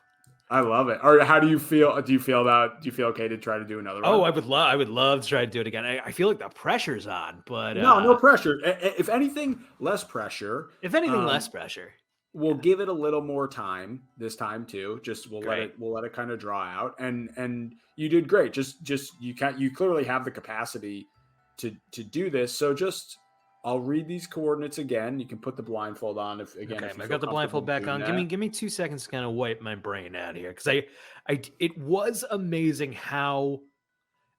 I love it. Or how do you feel? Do you feel okay to try to do another one? Oh, I would love to try to do it again. I feel like the pressure's on, but no pressure. If anything, less pressure. Less pressure. We'll give it a little more time this time too. Just we'll let it kind of draw out. And you did great. Just you clearly have the capacity to do this. So just I'll read these coordinates again. You can put the blindfold on if I got the blindfold back on. Give me 2 seconds to kind of wipe my brain out here because it was amazing how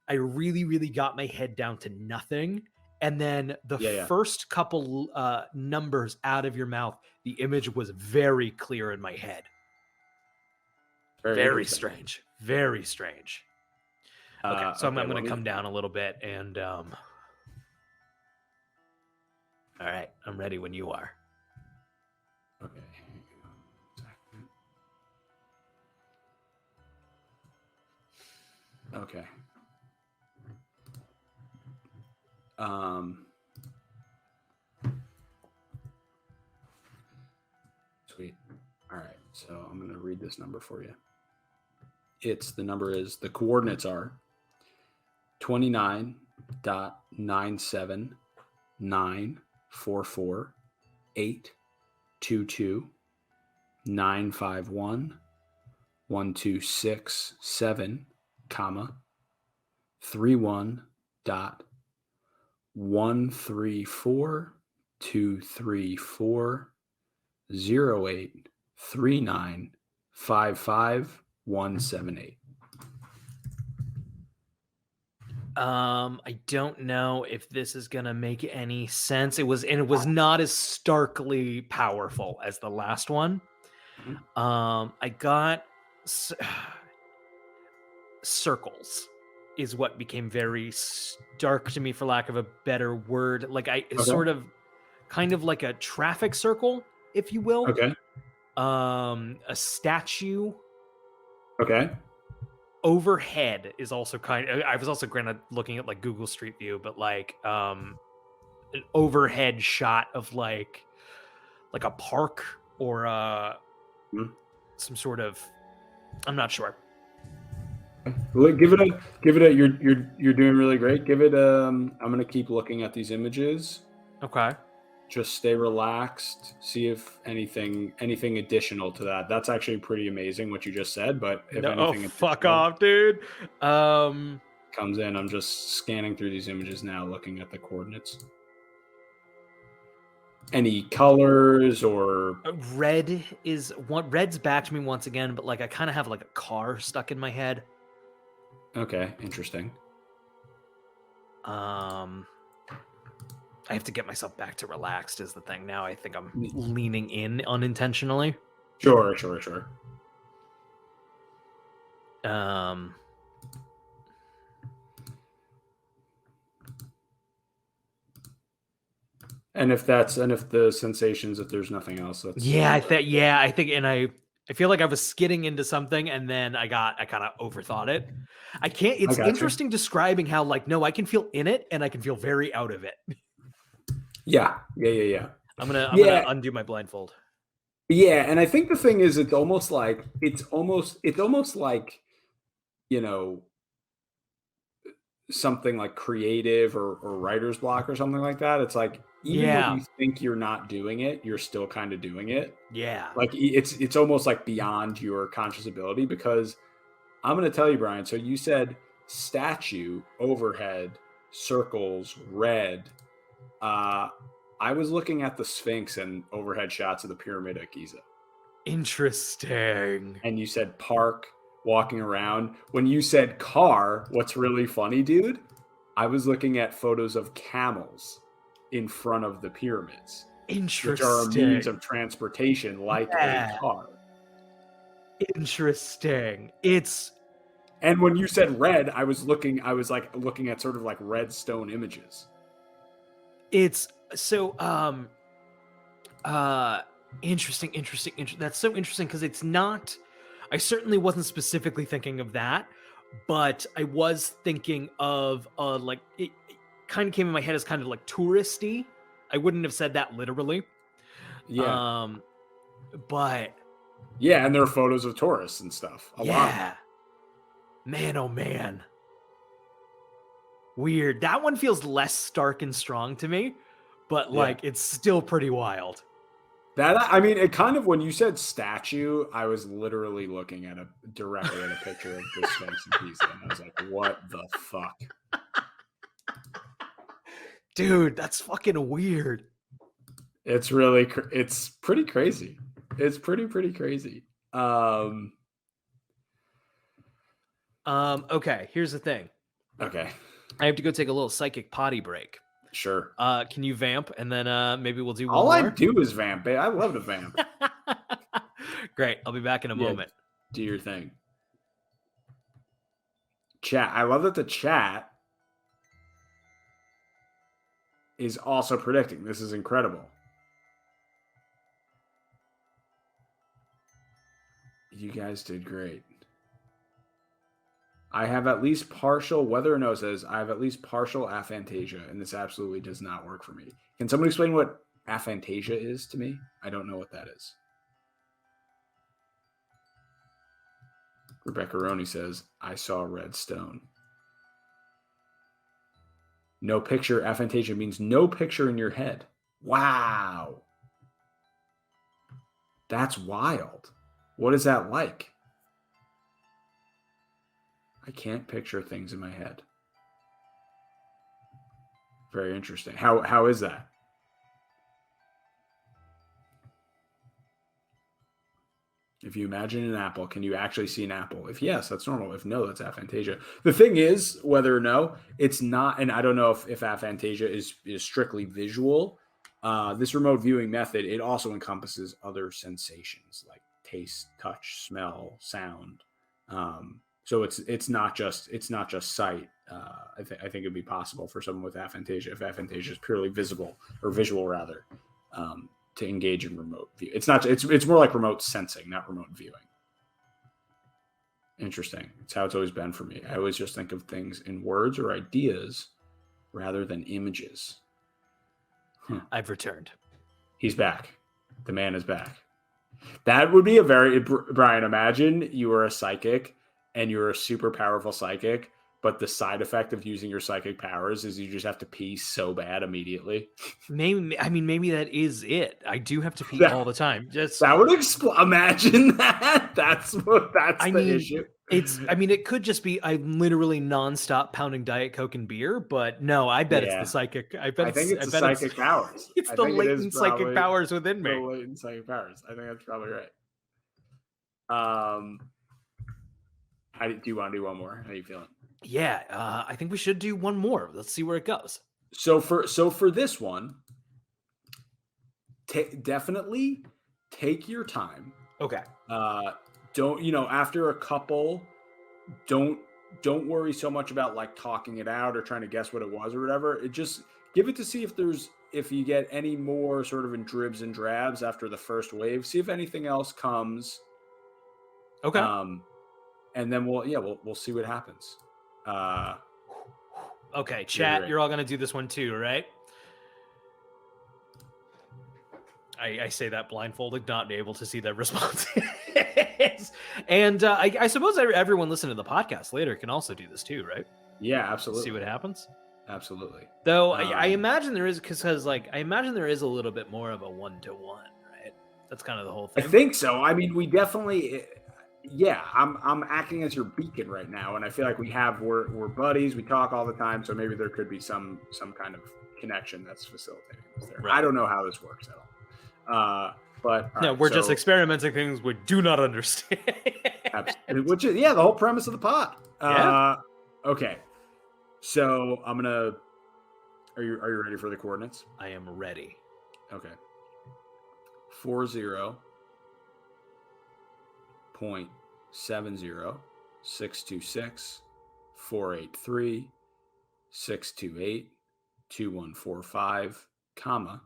I really, really got my head down to nothing. And then the first couple numbers out of your mouth, the image was very clear in my head. Very strange. Very strange. Okay, so I'm going to come down a little bit and... all right, I'm ready when you are. Okay. Sweet. All right. So I'm going to read this number for you. The coordinates are 29.979944822951126.7, comma 31.134234083955178. I don't know if this is gonna make any sense. It was not as starkly powerful as the last one. I got circles. is what became very stark to me, for lack of a better word. Like Okay. kind of like a traffic circle, if you will. Okay. A statue Okay. overhead is also I was also granted looking at like Google Street View, but like an overhead shot of like a park or Mhm. some sort of, I'm not sure. Look, give it a you're doing really great. Give it I'm gonna keep looking at these images. Okay. Just stay relaxed. See if anything additional to that. That's actually pretty amazing what you just said. But if No, oh anything fuck additional off, dude. comes in, I'm just scanning through these images now, looking at the coordinates. Any colors or Red is one. Red's back to me once again, but like I kind of have like a car stuck in my head. okay, interesting. I have to get myself back to relaxed is the thing. Now I think I'm leaning in unintentionally. Sure. And if the sensations, if there's nothing else, that's I think, and I feel like I was skidding into something, and then I kind of overthought it. I can't. I It's got you. interesting describing how like no, I can feel in it, and I can feel very out of it. Yeah. I'm gonna Yeah. undo my blindfold. Yeah, and I think the thing is, it's almost like you know something like creative or writer's block or something like that. It's like even when Yeah, you think you're not doing it, you're still kind of doing it. yeah. Like it's almost like beyond your conscious ability because I'm going to tell you, Brian. So you said statue, overhead, circles, red. Uh, I was looking at the Sphinx and overhead shots of the Pyramid at Giza. Interesting. And you said park, walking around. When you said car, what's really funny, dude? I was looking at photos of camels in front of the pyramids, which are a means Interesting. of transportation like a Yeah. car. Interesting. It's And when you said red, I was looking at sort of like red stone images. so interesting. That's so interesting because it's not. I certainly wasn't specifically thinking of that, but I was thinking of like it kind of came in my head as kind of like touristy. I wouldn't have said that literally. Yeah. But Yeah, and there are photos of tourists and stuff. A lot of them. yeah, man, oh man, weird. That one feels less stark and strong to me, but Yeah. like it's still pretty wild. That I mean, it kind of when you said statue, I was literally looking at directly at a picture of the Sphinx in Giza, and I was like, "What the fuck?" Dude, that's fucking weird. It's pretty crazy. It's pretty crazy. Okay, here's the thing. Okay, I have to go take a little psychic potty break. sure. Can you vamp and then maybe we'll do one All more? I do is vamp. I love to vamp. Great. I'll be back in a moment. Do your thing. Chat. I love that the chat is also predicting. This is incredible. You guys did great. I have at least partial, whether or no says, I have at least partial aphantasia, and this absolutely does not work for me. Can somebody explain what aphantasia is to me? I don't know what that is. Rebecca Roney says, I saw red stone. No picture. Aphantasia means no picture in your head. Wow. That's wild. What is that like? I can't picture things in my head. Very interesting. How is that? If you imagine an apple, can you actually see an apple? If yes, that's normal. If no, that's aphantasia. The thing is, whether or no, it's not, and I don't know if aphantasia is strictly visual. This remote viewing method, it also encompasses other sensations like taste, touch, smell, sound. So it's not just sight. I think it'd be possible for someone with aphantasia, if aphantasia is purely visible or visual rather, to engage in remote view. It's not. It's more like remote sensing, not remote viewing. Interesting. It's how it's always been for me. I always just think of things in words or ideas rather than images. I've returned. He's back. The man is back. That would be a very, Brian, imagine you were a psychic and you're a super powerful psychic, but the side effect of using your psychic powers is you just have to pee so bad immediately. Maybe that is it. I do have to pee all the time. That would imagine that. That's the issue. It could just be I'm literally nonstop pounding Diet Coke and beer, but no, I bet it's the psychic. I think it's the psychic powers. It's the latent psychic powers within me. The latent psychic powers. I think that's probably right. Do you want to do one more? How are you feeling? Yeah, I think we should do one more. Let's see where it goes. So for this one, definitely take your time. Okay. Don't, after a couple, don't worry so much about like talking it out or trying to guess what it was or whatever. It just give it to see if you get any more sort of in dribs and drabs after the first wave. See if anything else comes. Okay. And then we'll see what happens. Okay, chat, you're all gonna do this one too, right? I say that blindfolded, not able to see the response. And I suppose everyone listening to the podcast later can also do this too, right? Yeah, absolutely. See what happens. Absolutely. Though I imagine there is, because I imagine there is a little bit more of a 1-to-1, right? That's kind of the whole thing. I think so. I mean, we definitely. Yeah, I'm acting as your beacon right now, and I feel like we're buddies. We talk all the time, so maybe there could be some kind of connection that's facilitating this there. Right. I don't know how this works at all. But no, we're just experimenting things we do not understand. Which is the whole premise of the pod. Yeah. Okay. So I'm gonna. Are you ready for the coordinates? I am ready. Okay. 40.70.626.483.628.2145, comma,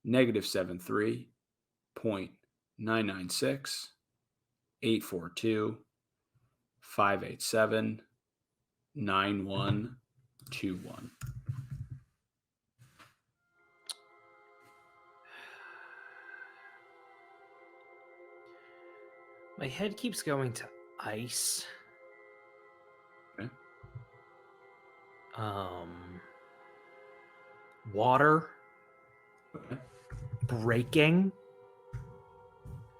-73.996.842.587.9121. My head keeps going to ice. Okay. Water. Okay. Breaking.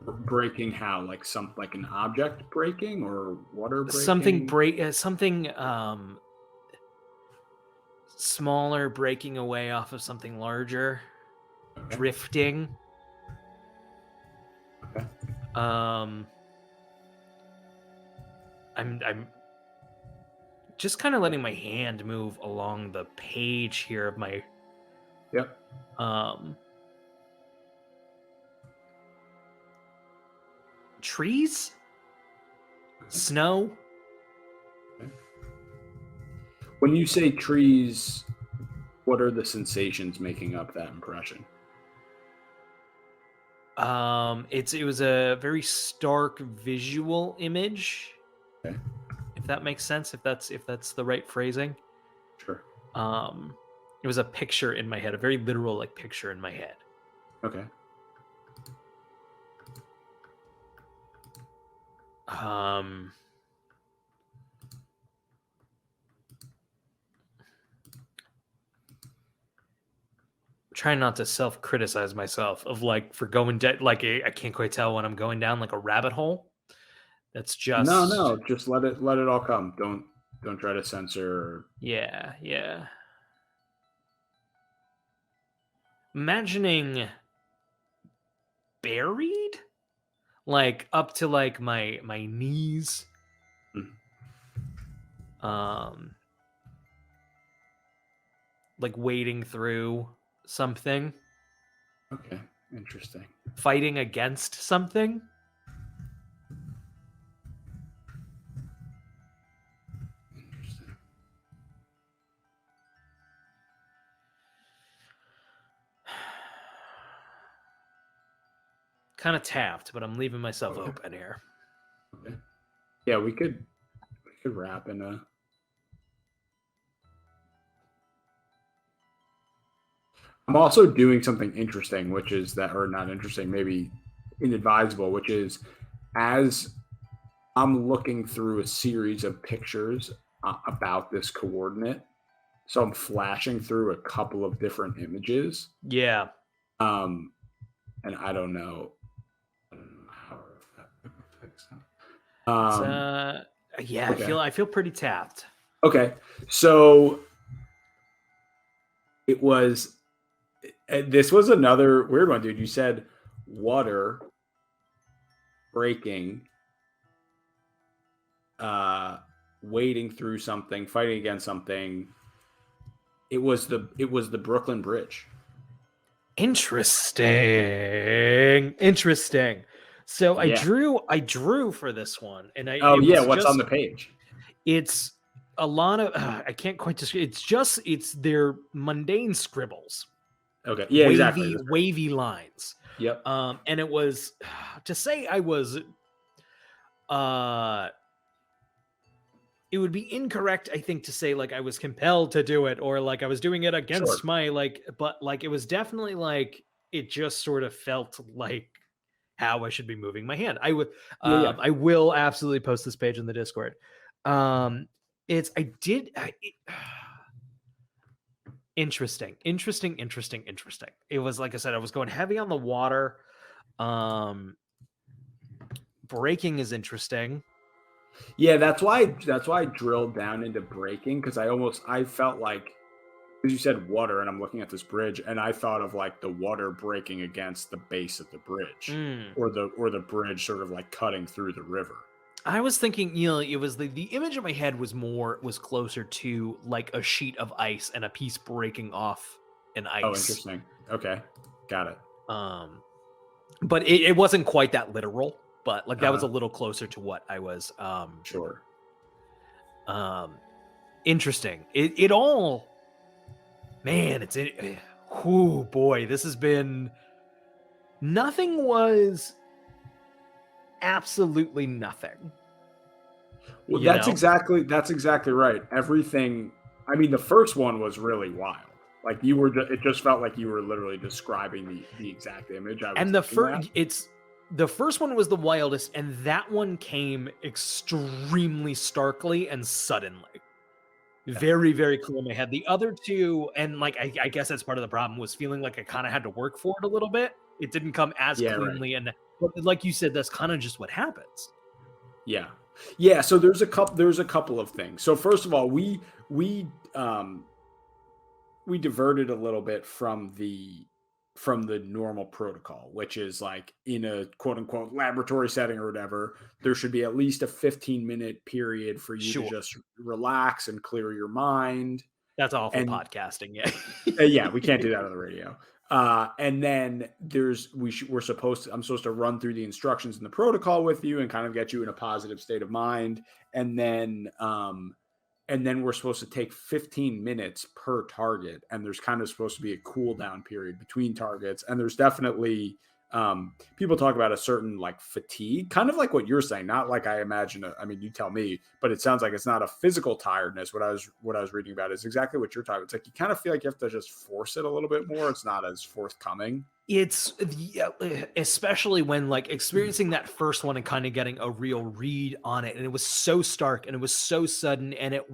Breaking how? Like an object breaking or water breaking? Something smaller breaking away off of something larger. Okay. Drifting. Okay. I'm just kind of letting my hand move along the page here of my. Yep. Trees? Snow? Okay. When you say trees, what are the sensations making up that impression? It was a very stark visual image. Okay. If that makes sense, if that's the right phrasing. Sure. It was a picture in my head, a very literal picture in my head. Okay. Trying not to self-criticize myself of for going I can't quite tell when I'm going down like a rabbit hole. That's just no, just let it all come. Don't try to censor. Yeah. Imagining buried, up to my knees. Wading through something. Okay, interesting. Fighting against something. Kind of tapped, but I'm leaving myself Okay. open here. Okay. Yeah, we could wrap in a. I'm also doing something interesting, which is that, or not interesting, maybe inadvisable, which is as I'm looking through a series of pictures about this coordinate. So I'm flashing through a couple of different images. Yeah. And I don't know how that affects Yeah, okay. I feel pretty tapped. Okay. So it was, this was another weird one, dude. You said water breaking, wading through something, fighting against something. It was the Brooklyn Bridge. Interesting. So Yeah. I drew for this one, and What's on the page? It's a lot of I can't quite describe. It's their mundane scribbles. Okay. Yeah, exactly. Wavy lines. Yep. And it was to say I was it would be incorrect, I think, to say like I was compelled to do it or like I was doing it against my but like it was definitely like it just sort of felt like how I should be moving my hand. I would I will absolutely post this page in the Discord. Interesting. It was like I said, I was going heavy on the water. Breaking is interesting. Yeah, that's why I drilled down into breaking, because I felt like, because you said water and I'm looking at this bridge and I thought of like the water breaking against the base of the bridge or the bridge sort of like cutting through the river. I was thinking, it was the image in my head was closer to like a sheet of ice and a piece breaking off an ice. Oh, interesting. Okay. Got it. But it wasn't quite that literal, but like that was a little closer to what I was sure. Interesting. It all, man, oh boy, this has been, nothing was absolutely nothing. Well, that's exactly right. Everything, I mean, the first one was really wild. Like it just felt like you were literally describing the exact image I was and the first one was the wildest, and that one came extremely starkly and suddenly. Very, very clear in my head. The other two, and like I guess that's part of the problem, was feeling like I kind of had to work for it a little bit. It didn't come as cleanly, right. But like you said, that's kind of just what happens. Yeah. So there's a couple of things. So first of all, we diverted a little bit from the normal protocol, which is like in a quote unquote laboratory setting or whatever, there should be at least a 15-minute period for you to just relax and clear your mind. That's awful podcasting. Yeah, we can't do that on the radio. And then I'm supposed to run through the instructions in the protocol with you and kind of get you in a positive state of mind. And then we're supposed to take 15 minutes per target. And there's kind of supposed to be a cool down period between targets. And there's definitely, people talk about a certain like fatigue, kind of like what you're saying, not like I imagine, you tell me, but it sounds like it's not a physical tiredness. What I was reading about is exactly what you're talking about. It's like, you kind of feel like you have to just force it a little bit more. It's not as forthcoming. It's especially when like experiencing that first one and kind of getting a real read on it. And it was so stark and it was so sudden, and it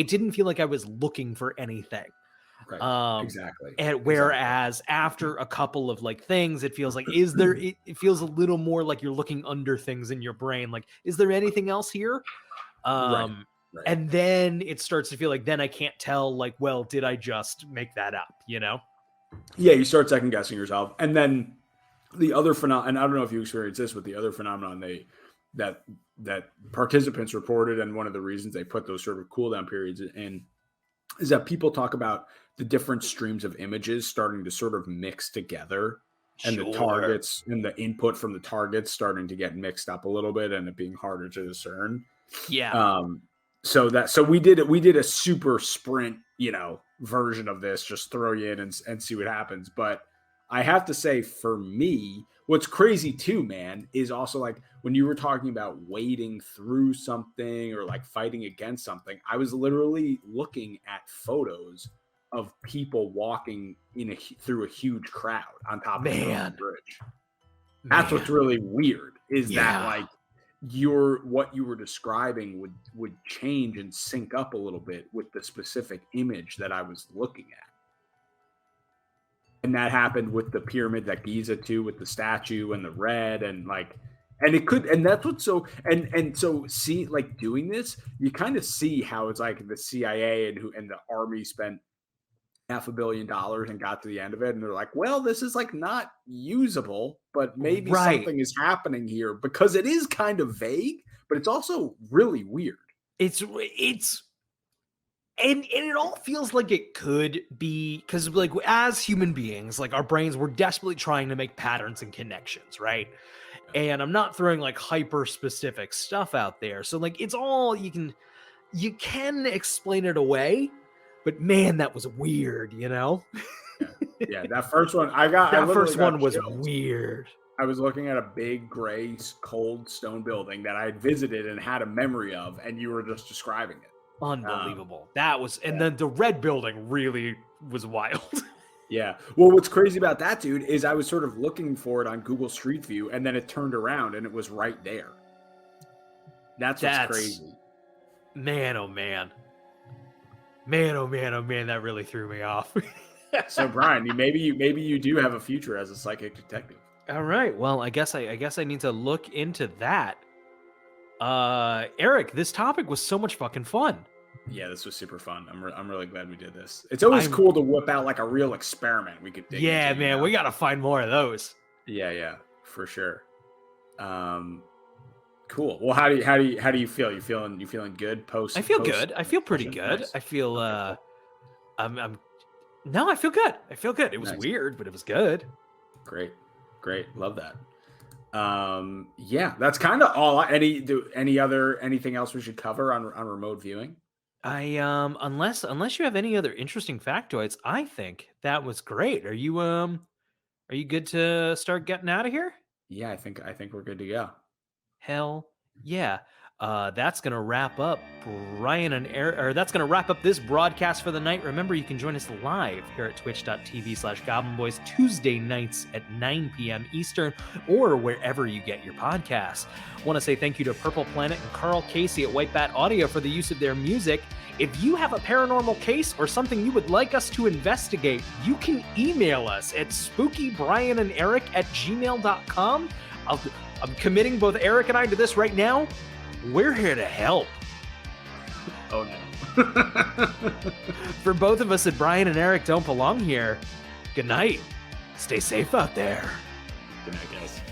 didn't feel like I was looking for anything. Right. Exactly. And whereas after a couple of like things, it feels like, it feels a little more like you're looking under things in your brain. Like, is there anything else here? Right. And then it starts to feel like, then I can't tell, like, well, did I just make that up? Yeah, you start second guessing yourself. And then the other phenomenon, and I don't know if you experienced this, but the other phenomenon that participants reported, and one of the reasons they put those sort of cooldown periods in, is that people talk about the different streams of images starting to sort of mix together, and the targets and the input from the targets starting to get mixed up a little bit, and it being harder to discern. Yeah. So we did a super sprint, version of this, just throw you in and see what happens. But I have to say, for me, what's crazy too, man, is also like when you were talking about wading through something or like fighting against something, I was literally looking at photos of people walking through a huge crowd on top of the Brooklyn Bridge. That's what's really weird, is that like what you were describing would change and sync up a little bit with the specific image that I was looking at. And that happened with the pyramids at Giza too, with the statue and the red and like, and it could, and that's what's so, and so see, like doing this, you kind of see how it's like the CIA and the army spent $500 million and got to the end of it. And they're like, well, this is like not usable, but maybe something is happening here, because it is kind of vague, but it's also really weird. And it all feels like it could be, because like as human beings, like our brains, we're desperately trying to make patterns and connections, right? And I'm not throwing like hyper specific stuff out there. So like it's all you can explain it away, but man, that was weird, you know? Yeah, that first one was weird. I was looking at a big gray cold stone building that I had visited and had a memory of, and you were just describing it. Unbelievable. That was, and then the red building really was wild. Yeah. Well, what's crazy about that, dude, is I was sort of looking for it on Google Street View, and then it turned around and it was right there. That's crazy. Man, oh man. Man, oh man, oh man, that really threw me off. So, Brian, maybe you do have a future as a psychic detective. All right. Well, I guess I need to look into that. Eric, this topic was so much fucking fun. Yeah, this was super fun. I'm really glad we did this. It's always cool to whip out like a real experiment we could dig into, man, you know? We got to find more of those. Yeah, for sure. Cool. Well, how do you feel? You feeling good post? I feel good. I feel pretty good. Nice. I feel No, I feel good. It was weird, but it was good. Great. Love that. Yeah, that's kind of all. Anything else we should cover on remote viewing? Unless you have any other interesting factoids, I think that was great. Are you good to start getting out of here? Yeah, I think we're good to go. Hell yeah. That's going to wrap up Brian and Eric, or that's going to wrap up this broadcast for the night. Remember, you can join us live here at twitch.tv/GoblinBoys Tuesday nights at 9 p.m. Eastern, or wherever you get your podcasts. I want to say thank you to Purple Planet and Carl Kasey at White Bat Audio for the use of their music. If you have a paranormal case or something you would like us to investigate, you can email us at spookybriananderic@gmail.com. I'm committing both Eric and I to this right now. We're here to help. Oh no. For both of us at Brian and Eric Don't Belong Here, good night. Stay safe out there. Good night, guys.